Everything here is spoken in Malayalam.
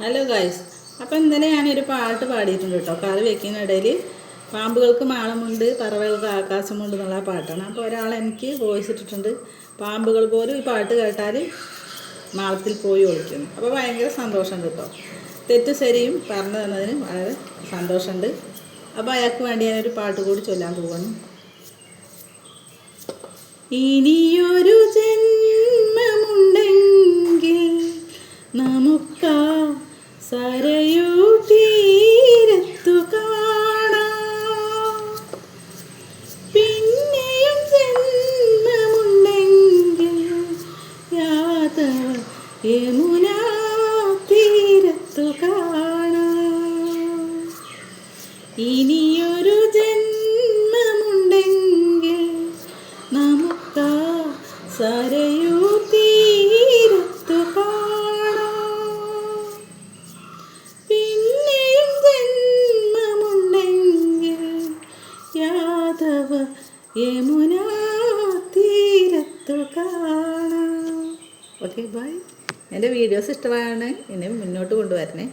ഹലോ ഗായ്സ്, അപ്പോൾ ഇന്നലെ ഞാനൊരു പാട്ട് പാടിയിട്ടുണ്ട് കേട്ടോ. കറി വെക്കുന്നതിനിടയിൽ പാമ്പുകൾക്ക് മാളമുണ്ട്, പറവകൾക്ക് ആകാശമുണ്ട് എന്നുള്ള പാട്ടാണ്. അപ്പോൾ ഒരാൾ എനിക്ക് വോയിസ് ഇട്ടിട്ടുണ്ട്, പാമ്പുകൾ പോലും ഈ പാട്ട് കേട്ടാൽ മാളത്തിൽ പോയി ഒളിക്കുന്നു. അപ്പോൾ ഭയങ്കര സന്തോഷമുണ്ട് കേട്ടോ. തെറ്റ് ശരിയും പറഞ്ഞു തന്നതിന് വളരെ സന്തോഷമുണ്ട്. അപ്പോൾ അയാൾക്ക് വേണ്ടി ഞാനൊരു പാട്ട് കൂടി ചൊല്ലാൻ പോവാണ്. ഇനിയൊരു ജന്മമുണ്ടെങ്കിൽ നമുക്കാ സരയൂ തീരത്തു കാണാം. പിന്നെയും ജന്മമുണ്ടെങ്കിൽ യാദവ യമുനാ തീരത്തു കാണാം. ഇനിയൊരു ജന്മമുണ്ടെങ്കിൽ നമുക്കാ സരയൂ തീരത്തു കാണാം. പിന്നെയും ജന്മമുണ്ടെങ്കിൽ യാദവ യമുനാ തീരത്തു കാണാം. Okay, by. എൻ്റെ വീഡിയോസ് ഇഷ്ടമാണ്, ഇനി മുന്നോട്ട് കൊണ്ടുവരണേ.